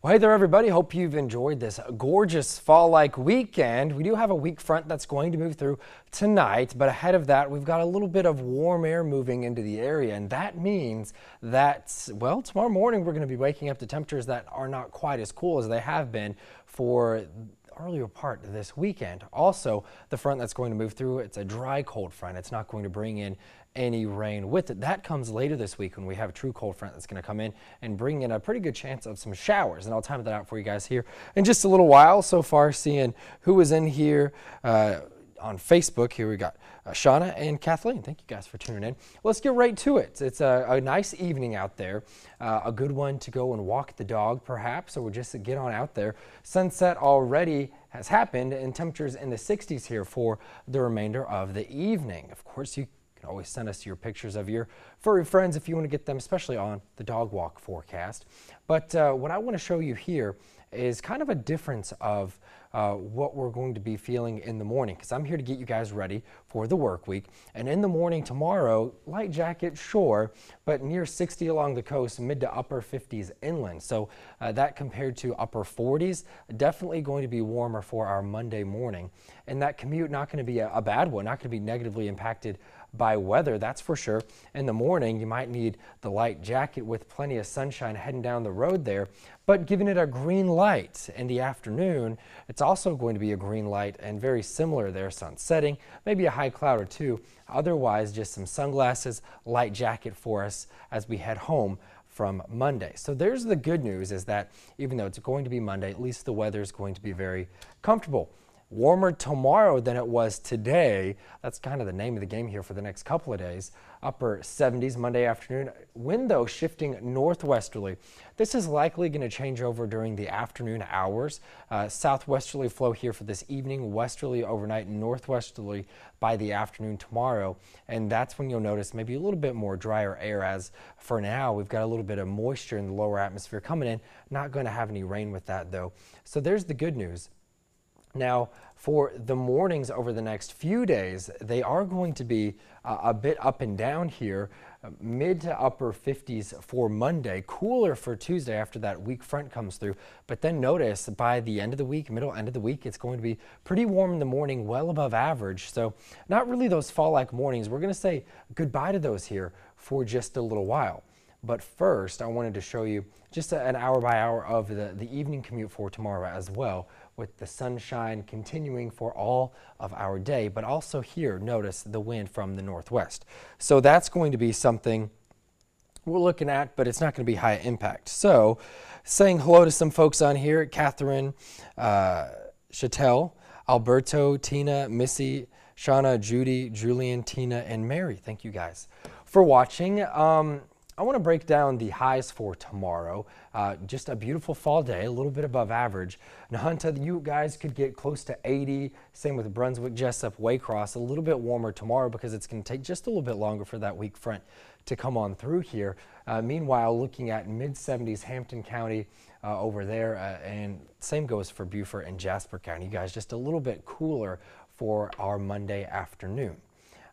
Well, hey there, everybody. Hope you've enjoyed this gorgeous fall-like weekend. We do have a weak front that's going to move through tonight, but ahead of that, we've got a little bit of warm air moving into the area, and that means that, well, tomorrow morning we're going to be waking up to temperatures that are not quite as cool as they have been for earlier part of this weekend. Also, the front that's going to move through, it's a dry cold front. It's not going to bring in any rain with it. That comes later this week when we have a true cold front that's going to come in and bring in a pretty good chance of some showers. And I'll time that out for you guys here in just a little while. So far, seeing who was in here on Facebook. Here we got Shauna and Kathleen. Thank you guys for tuning in. Let's get right to it. It's a nice evening out there, a good one to go and walk the dog perhaps, or just to get on out there. Sunset already has happened and temperatures in the 60s here for the remainder of the evening. Of course, you can always send us your pictures of your furry friends if you want to get them, especially on the dog walk forecast. But what I want to show you here is kind of a difference of what we're going to be feeling in the morning, because I'm here to get you guys ready for the work week. And in the morning tomorrow, light jacket, sure, but near 60 along the coast, mid to upper 50s inland. So that compared to upper 40s, definitely going to be warmer for our Monday morning. And that commute not going to be a bad one, not going to be negatively impacted by weather, that's for sure. In the morning, you might need the light jacket with plenty of sunshine heading down the road there, but giving it a green light in the afternoon, it's also going to be a green light and very similar there, sun setting, maybe a high cloud or two. Otherwise, just some sunglasses, light jacket for us as we head home from Monday. So there's the good news, is that even though it's going to be Monday, at least the weather is going to be very comfortable. Warmer tomorrow than it was today. That's kind of the name of the game here for the next couple of days. Upper 70s Monday afternoon. Wind, though, shifting northwesterly. This is likely going to change over during the afternoon hours. Southwesterly flow here for this evening, westerly overnight, northwesterly by the afternoon tomorrow. And that's when you'll notice maybe a little bit more drier air, as for now we've got a little bit of moisture in the lower atmosphere coming in. Not going to have any rain with that, though. So there's the good news. Now, for the mornings over the next few days, they are going to be a bit up and down here, mid to upper 50s for Monday, cooler for Tuesday after that weak front comes through. But then notice by the end of the week, middle end of the week, it's going to be pretty warm in the morning, well above average. So not really those fall-like mornings. We're going to say goodbye to those here for just a little while. But first, I wanted to show you just an hour by hour of the evening commute for tomorrow as well, with the sunshine continuing for all of our day. But also here, notice the wind from the northwest. So that's going to be something we're looking at, but it's not going to be high impact. So saying hello to some folks on here: Catherine, Chattel, Alberto, Tina, Missy, Shauna, Judy, Julian, Tina, and Mary. Thank you guys for watching. I want to break down the highs for tomorrow. Just a beautiful fall day, a little bit above average. Nahunta, you guys could get close to 80. Same with Brunswick, Jessup, Waycross. A little bit warmer tomorrow because it's going to take just a little bit longer for that weak front to come on through here. Meanwhile, looking at mid-70s Hampton County over there, and same goes for Beaufort and Jasper County. You guys, just a little bit cooler for our Monday afternoon.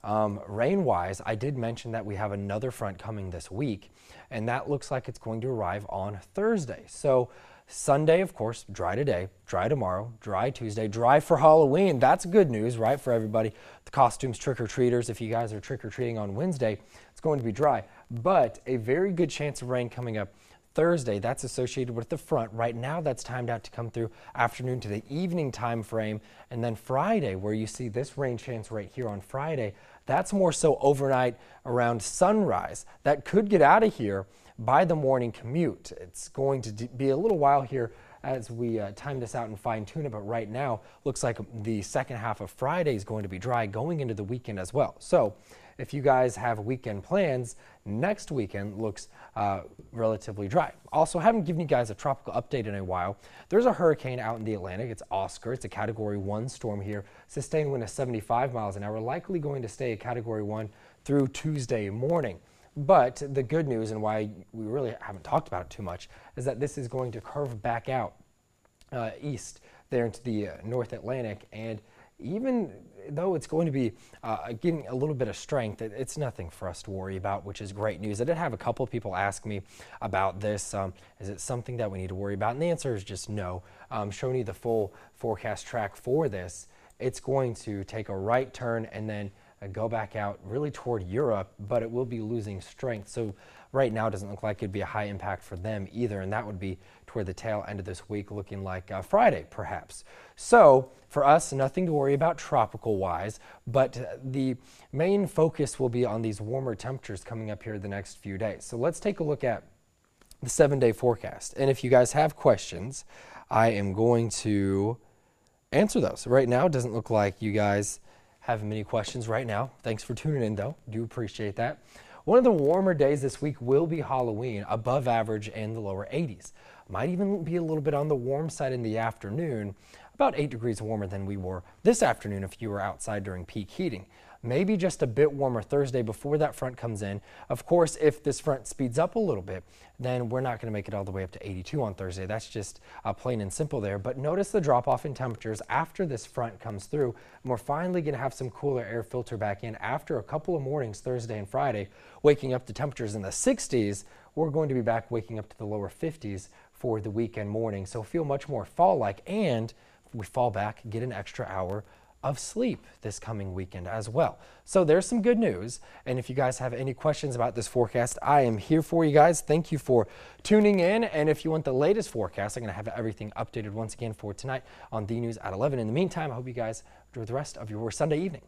Rain-wise, I did mention that we have another front coming this week, and that looks like it's going to arrive on Thursday. So Sunday, of course, dry today, dry tomorrow, dry Tuesday, dry for Halloween. That's good news, right, for everybody. The costumes, trick-or-treaters, if you guys are trick-or-treating on Wednesday, it's going to be dry. But a very good chance of rain coming up Thursday. That's associated with the front. Right now, that's timed out to come through afternoon to the evening time frame. And then Friday, where you see this rain chance right here on Friday, that's more so overnight around sunrise. That could get out of here by the morning commute. It's going to be a little while here as we time this out and fine tune it, but right now looks like the second half of Friday is going to be dry going into the weekend as well. So if you guys have weekend plans, next weekend looks relatively dry. Also, haven't given you guys a tropical update in a while. There's a hurricane out in the Atlantic. It's Oscar. It's a Category 1 storm here. Sustained wind of 75 miles an hour. Likely going to stay a Category 1 through Tuesday morning. But the good news, and why we really haven't talked about it too much, is that this is going to curve back out east there into the North Atlantic, and even though it's going to be getting a little bit of strength, it's nothing for us to worry about, which is great news. I did have a couple of people ask me about this. Is it something that we need to worry about? And the answer is just no. Showing you the full forecast track for this, it's going to take a right turn and then go back out really toward Europe, but it will be losing strength. So right now it doesn't look like it'd be a high impact for them either, and that would be toward the tail end of this week, looking like Friday perhaps. So for us, nothing to worry about tropical wise, but the main focus will be on these warmer temperatures coming up here the next few days. So let's take a look at the 7-day forecast. And if you guys have questions, I am going to answer those. Right now, it doesn't look like you guys have many questions right now. Thanks for tuning in though. Do appreciate that. One of the warmer days this week will be Halloween, above average in the lower 80s. Might even be a little bit on the warm side in the afternoon, about 8 degrees warmer than we were this afternoon if you were outside during peak heating. Maybe just a bit warmer Thursday before that front comes in. Of course, if this front speeds up a little bit, then we're not going to make it all the way up to 82 on Thursday. That's just plain and simple there. But notice the drop off in temperatures after this front comes through. And we're finally going to have some cooler air filter back in after a couple of mornings, Thursday and Friday, waking up to temperatures in the 60s. We're going to be back waking up to the lower 50s for the weekend morning. So feel much more fall-like, and we fall back, get an extra hour of sleep this coming weekend as well. So there's some good news. And if you guys have any questions about this forecast, I am here for you guys. Thank you for tuning in. And if you want the latest forecast, I'm going to have everything updated once again for tonight on The News at 11. In the meantime, I hope you guys enjoy the rest of your Sunday evening.